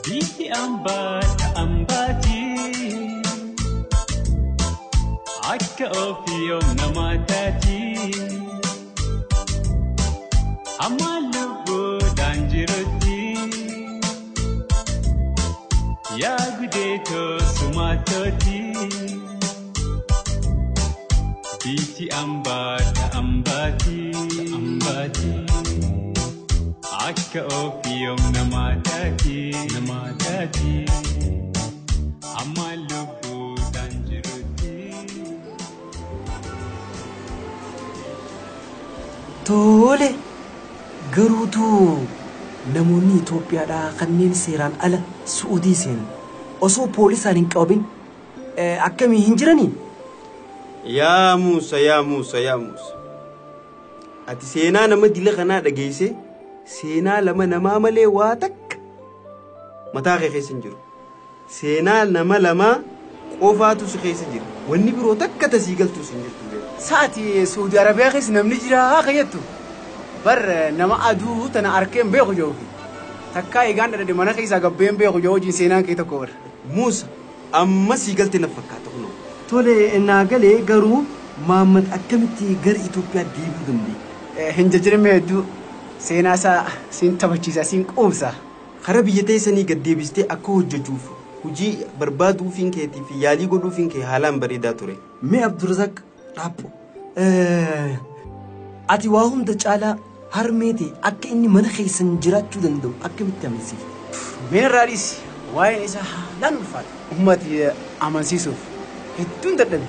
Biti ambati akka ofiyom namatati amalubu danjiruti ya gudeto sumatoti Biti ambati akka ofiyom namatati amalubu danjiruti Tole garuutu namoonni Itoophiyaadhaa kanneen seeraan ala Suudii seenan osoo poolisaan hin qabin akkamii hin jiranii? Yaa Muusa ati seenaa nama dila kanaa dhageesse seenaa lama namaa malee waa takka mataa kee keessa hin jiru. Seenaa nama lamaa qofaatu si keessa jira. Wanni biroo takka tasii galtuus hin jirtu. Saati Saudi Arabiyaa keessa namni jira haa kayyattu. Bar nama aduu tana arkeen beeku joofi. Takkaa eegaan dhadhade mana keessaa gabbeen beeku joo hojiin seenaan kee tokko bar. Muusa amma sii galte na fakkaata kunoo. Tole naa galee garuu Maamad akkamitti gara Itoophiyaa deebi'uu danda'e? Hin jajjirame hedduu seenaa isaa siin taphachiisa siin quubsa. Kara biyya teessanii gad deebistee akka hojjechuuf hojii barbaaduufiin keetii fi yaalii godhuufiin kee haalaan bareedaa ture. Mee Abdurazaq dhaabbo. Ati waa hunda caalaa harmeeti akka inni mana keessan jiraachuu danda'u akkamitti amansiifte? Meen raadhiis waa'een isaa haalaan ulfaata. Ummati amansiisuuf hedduun dadhabe.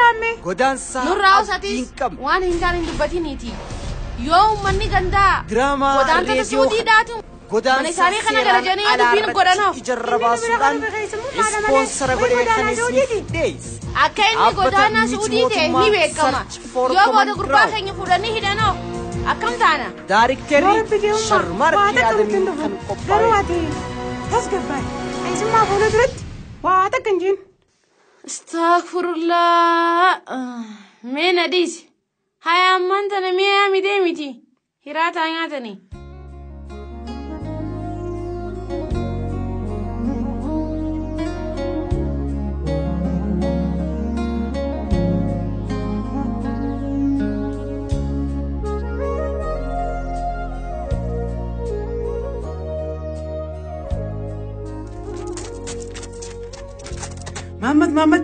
Nurraa usatis waan hin taane dubbatiniiti. Yoo manni gandaa godaantota Suudiidhaatu mana isaanii kana garajanii dubbiin godhanoof ispoonsara godhee kan isiniif akka inni godaanaa Suudii ta'e ni beekama. Yoo booda gurbaa keenya fuudhanii hidhanoo akkam taana? Daarikteerri Sharmarkii Adamiin kan qophaa'e. Garuu ati tasgabbaa'e. Eessummaa fuula duratti waa takka hin jiin. Astaghfirullah. Mee nadis haya amman tana mi'a midee miti hiraataa nyaatanii. Muhammad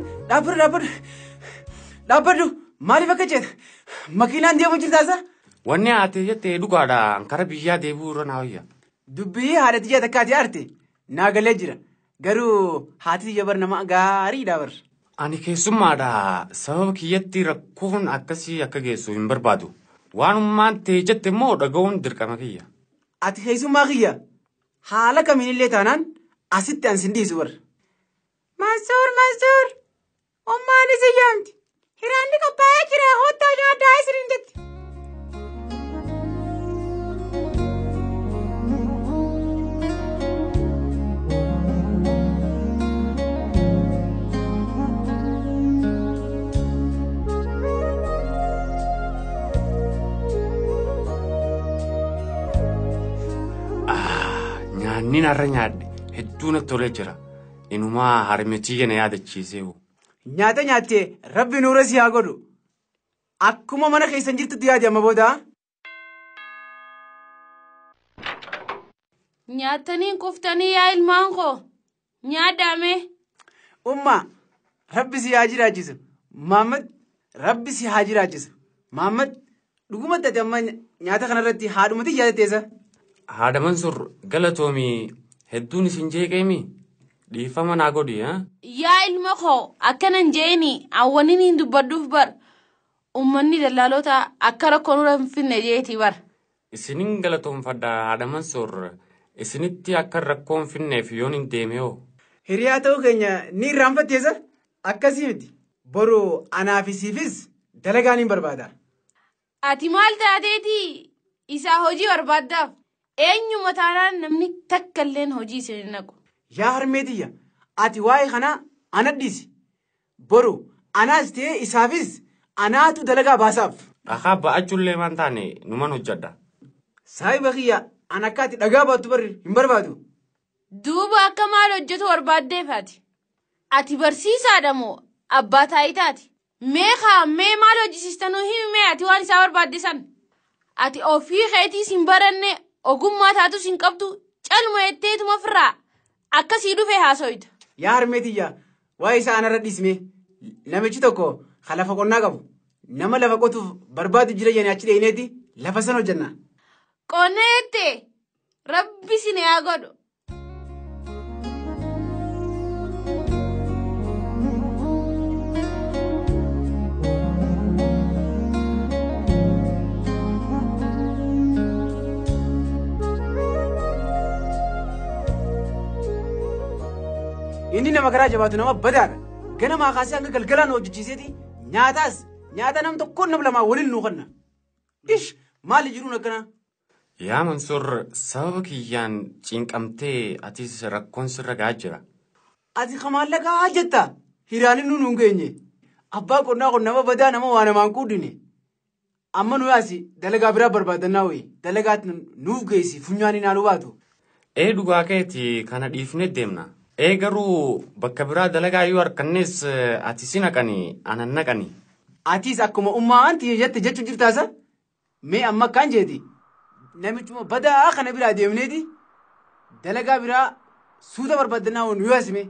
dhaabbadhu maaliif akka jeeta makiinaan deemu jirtaasa? Wanni ati jettee dhugaadha ankara biyyaa deebi'uu irra naawayya. Dubbii haadha tiyya takkaati arte naa galee jira garuu haati tiyya bar nama gaariidha bar. Ani keessummaadha sababa kiyyatti rakkoon akkasii akka geessu hin barbaadu. Waanummaan ta'e jette immoo dhaga'uun dirqama kiyya. Ati keessummaa kiyya haala kamiinillee taanaan asitti an sin dhiisu bar. Mansuur ummaan isi yoomti hiraanni qophaa'ee jira hottaa nyaaddaa isiriin jetti. Nyaanni narra nyaadhe hedduu natti tolee jira. Inumaa harmeetii kana yaadachiisee. Nyaata nyaattee rabbi nuura si haa godhu. Akkuma mana keessan jirtutti yaadi amma booda. Nyaatanii kuftanii yaa ilmaan koo nyaadhaame. Ummaa rabbi si haa jiraachisu. Maamad rabbi si haa jiraachisu. Maamad dhugumatti ati amma nyaata kanarratti haadhumatti yaadateessa. Haadha Mansuur galatoomii hedduun isin jeeqeemi. Dhiifama naa godhi haa? Yaa ilma koo akkanan jeeni awwaniin hin dubbadduuf bar ummanni dallaalota akka rakkoo nurra hin finne jeeti bar. Isinin galatoonfadha haadha Mansoor. Isinitti akka rakkoon finneef yoon hin deemee. Hiriyaa ta'uu keenya ni irraanfatteessa akkasii miti. Boru anaafisiifis dalagaan hin barbaada. Ati maal taateeti isaa hojii barbaaddaaf eenyuma taanaan namni takka illeen hojii isin hin naqu. Yaa harmeetiyya ati waa'ee kanaa anadhiisi. Boru anaas ta'ee isaafis anaatu dalagaa baasaaf. Dhagaa ba'achuullee waan taane numan hojjedha. Saayiba kiyya an akka ati dhagaa baattu barri hin barbaadu. Duuba akka maal hojjetu barbaaddeefaati. Ati barsiisaadha moo abbaa taayitaati? Mee maal hojjisiistanuu himi ati waan isaa barbaaddisan? Ati ofii keetiis hin baranne ogummaa taatus hin qabdu calma jetteetuma firraa akkasii dhufee haasoyta. Yaa harmeetiyya waa'ee isaa anarra dhiisme namichi tokko lafa qonnaa qabu nama lafa qotuuf barbaadu jira jennee achi dheeneeti lafa san hojjenna. Qonna jettee rabbi sin yaa godhu. Inni nama garaa jabaatu nama badaadha. Ganamaa kaasee hanga galgalaan hojjechiiseeti nyaata nam tokkoon nama lamaa waliin nuu kenna. Ish maali jiruun akkana? Yaa Mansoor sababa kiyyaan cinqamtee atis rakkoon sirra gahaa jira. Ati kamaallaqa jetta hiraanin nuun geenye. Abbaa qonnaa kun nama badaa nama waa namaan quudine. Amma nu yaasi dalagaa biraa barbaadannaa wayii dalagaat nuuf geessi funyaanii naaluu baatu. Dhugaa keeti kana dhiifnee deemna. Garuu bakka biraa dalagaa yoo harkannes ati si naqanii anan naqanii. Atis akkuma ummaan tiyya jette jechuun jirtaasa? Mee amma akkaan jeeti? Namichuma badaa kana biraa deemneeti dalagaa biraa suuta barbaadannaa waan nu yaasime.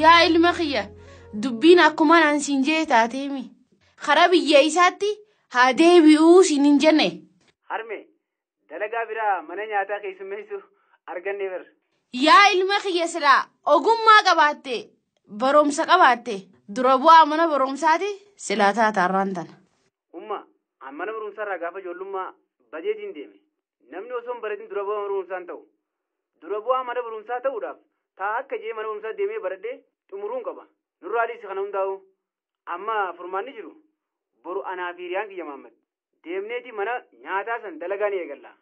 Yaa ilma kiyya dubbiin akkuma naan siin jee taateemi. Karaa biyya isaatti haa deebi'uu siin hin jenne. Harme dalagaa biraa mana nyaataa keessummeessu arganne bar. Yaa ilma kiyya silaa ogummaa qabaatte barumsa qabaatte dura bu'aa mana barumsaati silaa taataarraan tana. Mana barumsaarraa gaafa ijoollummaa bajeetiin deeme. Namni osoo hin baratin dura bu'aa mana barumsaan ta'u. Dura bu'aa mana barumsaa ta'uudhaaf taa akka jee mana barumsaa deemee baradhee xumuruun qaba. Nurraaliis kana hundaa'u amma furmaanni jiru boru anaa fi hiriyaan kiyya Mahammad deemneeti mana nyaataa san dalagaa ni eegalla.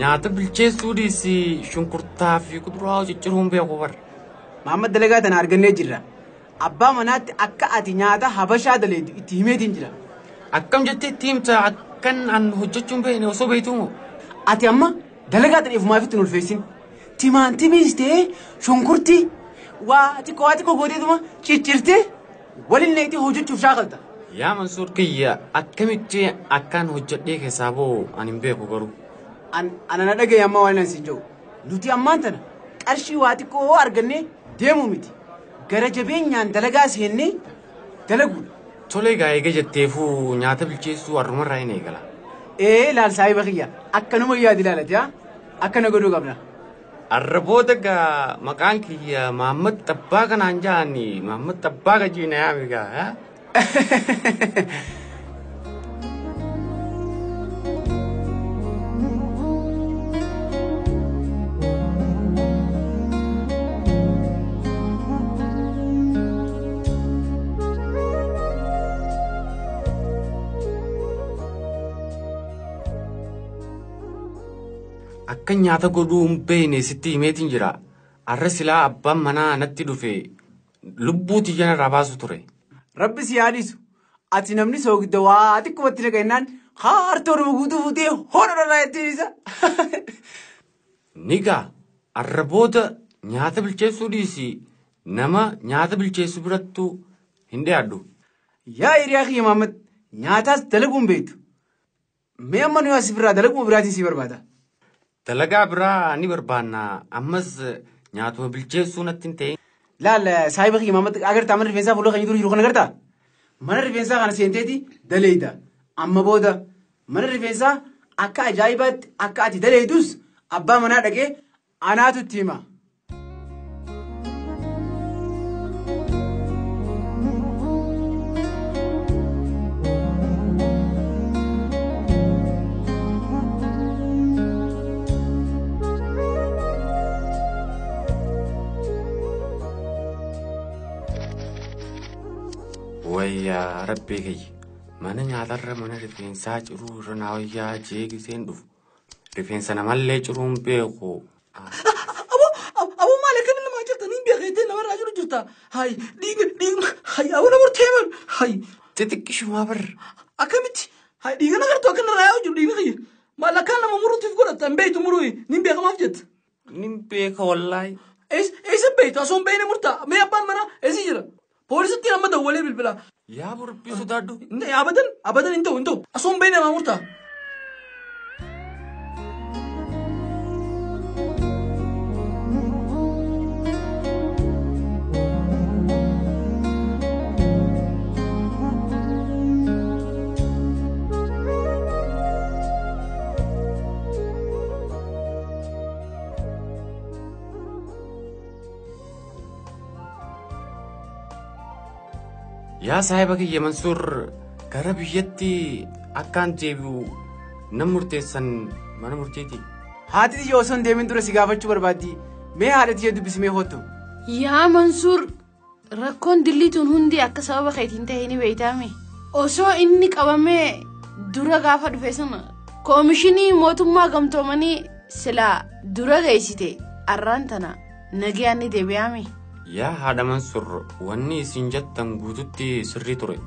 Nyaata bilcheessuudhis shunkurtaa fi kuduraa cicciruun beeku bar. Mahammad dalagaa tana argannee jirra. Abbaa manaatti akka ati nyaata habashaa daleetu itti himeetiin jira. Akkam jettee itti himta akkan an hojjechuun beekne osoo beektumoo. Ati amma dalagaa tana ifumaaf itti ulfeessin. Timaantimiis ta'ee shunkurtii waa xiqqoo gooteetuma ciccirtee waliin neetii hojjechuuf shaakalta. Yaa Mansuur kiyya akkamitti akkaan hojjedhee keessaa boo ani hin beeku garuu. Ana na dhagaye amma waan siin jiru. Nuti ammaan tana qarshii waa xiqqoo argannee deemuu miti. Gara jabeenyaan dalagaa seennee dalaguudha. Tolee gaa eega jetteefuu nyaata bilcheessuu har'umarraa hin eegala. Laal saahiba kiyya akkanuma yaadi ilaalate akkana godhuu qabna. Arraboota gaa maqaan kiyya Mahammad Tabbaa kanaan jaani Mahammad Tabbaa gajiina yaami gaa. Akka nyaata godhuu hin beekne sitti himeetiin jira. Arra silaa abbaan manaa natti dhufe lubbuuti janarraa baasu ture. Rabbi si yaadisu. Ati namni soogidda waa xiqqumatti dhaga'inaan hartoon guutuu fuutee hodhadhaa ittiin isa. Nigaa arraboota nyaata bilcheessuu dhiisi nama nyaata bilcheessu birattu hin dhiyaadhu. Yaa hiriyaa kiyya Mahammad nyaataas dalaguun beektu. Mee amma nuyi asii biraa dalaguma biraatiin si barbaada. Dalagaa biraa ni barbaanna ammas nyaatuma bilcheessuu natti hin ta'in. Laal saahiba kiyya Mahammad agartaa mana rifeensaa fuuldura kan jiru kana agartaa? Mana rifeensaa kana seenteeti daleeyda. Amma booda mana rifeensaa akka ajaa'ibaatti akka ati daleeydus abbaa manaa dhaqee anaatu itti hima. Wayyaa rabbii kiyya mana nyaatarra mana rifeensaa ciruu irra naa wayyaa jeegiseen dhufu rifeensa namallee ciruun beeku. Aboo maal akka nama jirta niin beekee namarraa jiru jirta. Hayi dhiiga hayi aboo nama teeman hayi. Xixiqqishumaa bar. Akkamitti hayi dhiiga nagartu akka narraa yaa'u jiru dhiiga kiyya. Maal akka nama muruutiif godhatta hin beektu muruu niin beekamaaf jetta. Nin beeka wallaahi. Eessa beektu osoo hin beekne murtaa mee abbaan manaa eessi jira. Poolisitti nama dawwalee bilbilaa. Yaa burbii sodaadhu. Abadan hin ta'u osoo hin beekne namaa murtaa. Yaa saahiba kiyya Mansuur gara biyyatti akkaan deebi'u nan murteessan mana murteeti. Haati xiyya osoo hin deemin dura si gaafachuu barbaaddi. Mee haadha xiyya dubbisimee hoottu. Yaa Mansuur rakkoon dillituun hundi akka sababa keetiin ta'e ni beeytaame. Osoo inni qabamee dura gaafa dhufe sana koomishinii mootummaa gamtoomanii silaa dura geessite arraan tana nagayaan ni deebi'ame. Yaa haadha Mansuur wanni isin jettan guututti sirrii ture.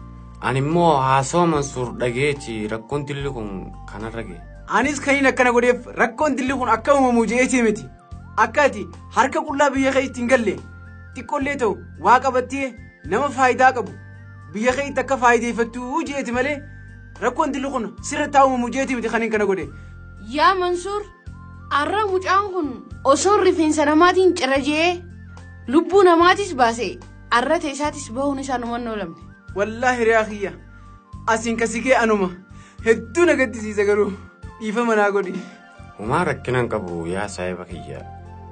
Ani immoo haasawaa Mansuur dhageechi rakkoon dilli kun kanarra ga'e. Anis kaniin akkana godheef rakkoon dilli kun akka uumamu je'eetii miti. Akka ati harka qullaa biyya keetti hin galle xiqqollee ta'u waa qabattee nama faayidaa qabu biyya keetti akka faayideeffattu je'eeti malee rakkoon dilli kun sirratti uumamu je'eetii miti kaniin kana godhe. Yaa Mansuur arra mucaan kun osoo rifeensa namaatiin cirajee lubbuu namaatis baase arra teessaatis bahuun isaa numan oolamne. Wallaahi hiriyaa kiyya asiin kasikee anuma hedduu na gaddisiisa garuu dhiifama naa godhi. Humaa rakkinaan qabu yaa saahiba kiyya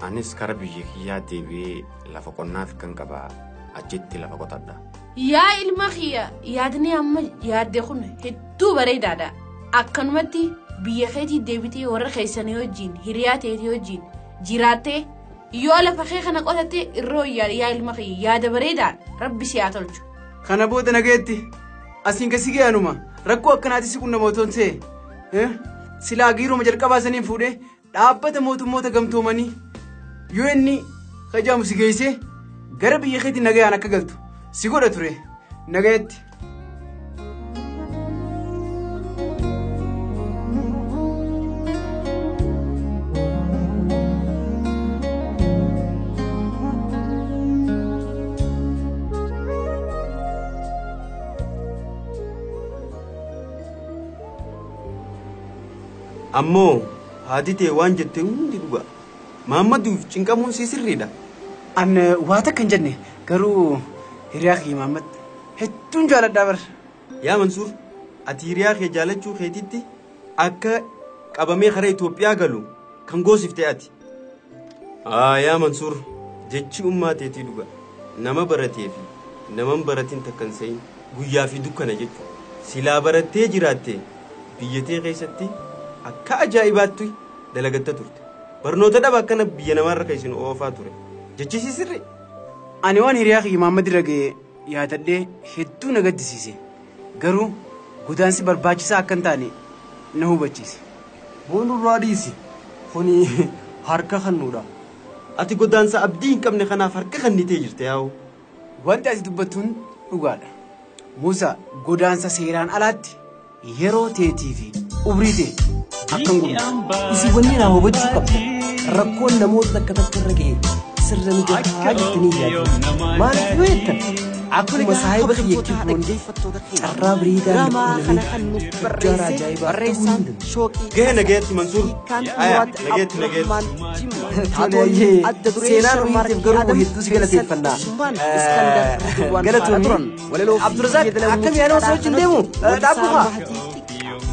anis kara biyya kiyyaa deebi'ee lafa qonnaaf kan qabaa achitti lafa qotadha. Yaa ilma kiyya yaadni amma yaadde kun hedduu bareedaadha. Akkanumatti biyya keetii deebitee warra keessanii wajjin hiriyaa teetii wajjin jiraattee yoo lafa kee kana qotatte irroo yaa ilma kiyya yaada bareedaan rabbi si haa tolchu. Kana booda nagayetti asiin kasikee anuma rakkoo akkanaati si qunna mootoon ta'e silaa giiruma jalqabaa saniin fuudhee dhaabbata mootummoota gamtoomanii yoo inni kajaamu si geessee gara biyya keetti nagayaan akka galtu si godha ture nagayetti. Ammoo haati ta'e waan jette hundi dhuga. Mahammaduuf cinqamuun si sirriidha. An waa takka hin jenne garuu hiriyaa kee Mahammad hedduun jaaladhaa bara. Yaa Mansuur ati hiriyaa kee jaalachuu keetitti akka qabamee karaa Itoophiyaa galu kan goosiftee ati. Yaa Mansuur jechi ummaa teetii dhuga. Nama baratee fi nama hin baratin takkan se'in guyyaa fi dukkana jechuudha. Silaa barattee jiraatte biyyatee keessatti akka ajaa'ibaatti dalagatta turte. Barnoota dhaba akkana biyya namaarra kan isin oofaa ture. Jechisi sirri. Ani waan hiriyaa kiyya Mahammad irra ga'e yaadadhee hedduu na gaddisiise. Garuu godaansi barbaachisaa akka hin taane na hubachiise. Boonurraa dhiisi. Kuni harka kannuudha. Ati godaansa abdii hin qabne kanaaf harka kannitee jirte yaa'u. Wanti ati dubbattuun dhugaadha. Muusaa godaansa seeraan alaatti yeroo teetii fi umrii ta'e akkan godhu. Isi wanni naa hubachuu qabda. Rakkoon namoota takka irra ga'e سرني جهاج الدنيا ما نفويت أكو مسايب يكيبون الراب ريدا برا جايبا ريسان جهنا جيت منصور نجيت تولي سينار مارك قربو هيدوس قلت الفنان قلت ونرن عبد الرزاق أكم يعني وصوت جندمو دابوها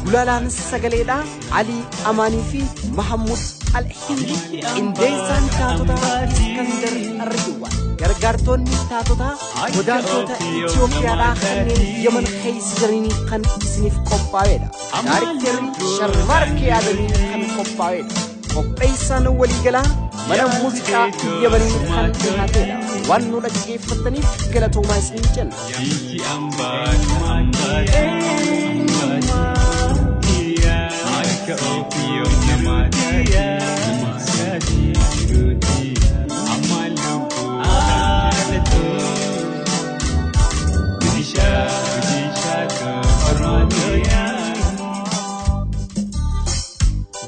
قلالا نسسقليدا علي أماني في محمود الحندي إنديسان تاتوتا اسكندر الريوان gargaartonni taatota godaantota Itoophiyaadhaa kanneen Yemen keessa jiranii kan isiniif qophaa'edha. Daariktarri Sharmarkee Yaadanii kan qophaa'edha. Qopheessaan waliigalaa mana muuziqaa Yemeniin kan dhiyaatedha. Waan nu dhaggeeffattaniif galatoomaa isin jenna.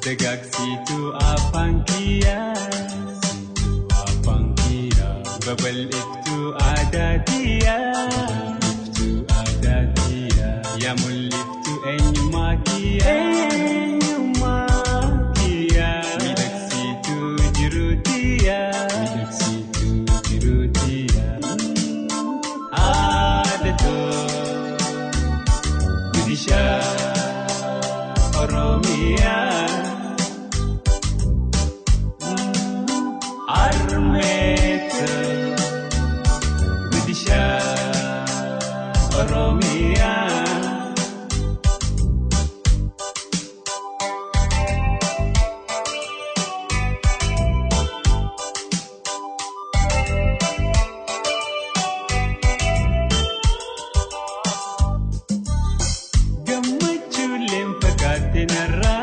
Dagaksitu apankia, babal itu ada dia, ya mulif tu enyumakia, midaksitu jirutia, ada tu Gudisha Oromia. Armeta Gudisha Oromia Gammachu lempagate narra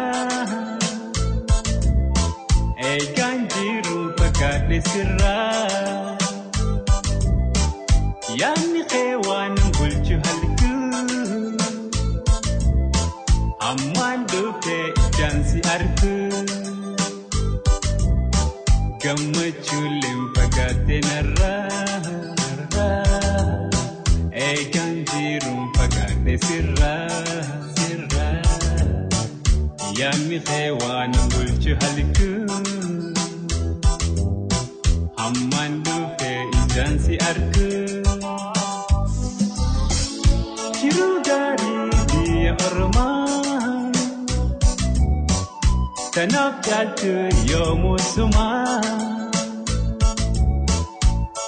Ganjiru pagate sirra Yani kewan bulchu halku Amman dupe jansi arku Gammachu lempagate narra Ganjiru pagate sirra Yani kewan bulchu halku Amman dupe jansi arku Jiru dari dia orman Tanap jaltu yo musuma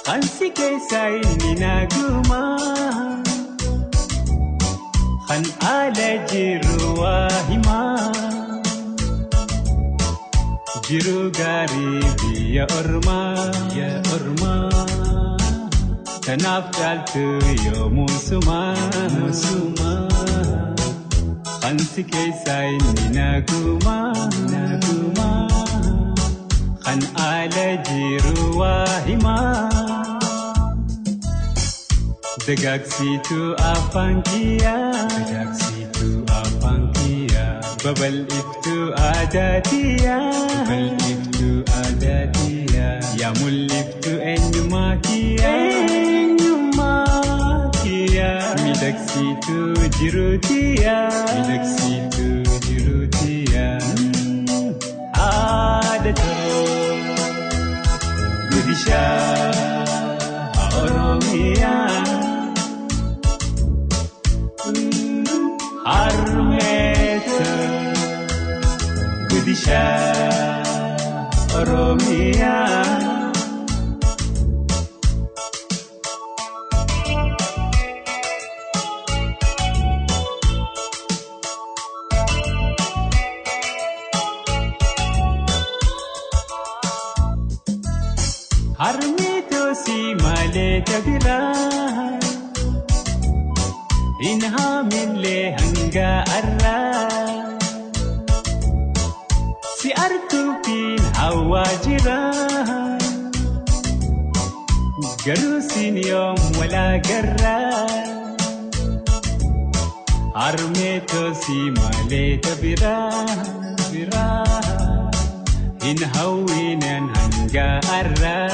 Kansi kesai ninaguma Kan ala jiru wahima Jiru garibi ya orma Tanaf jaltu yo musuma Kansi kesai ninaguma Kan ala jiru wahima Dagaksitu apankia Babal iftu adatia Ya muliftu enyumakia Midaksitu jirutia Adato Gudisha Oromia Armeta Gudisha Oromia Armito si male tabira Inha min le hanga arra Si artupin hawajira Garusin yom wala garra Armeto si male tabira إن هوينا هنجا أرى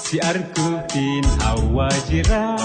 سياركو فين هواجرا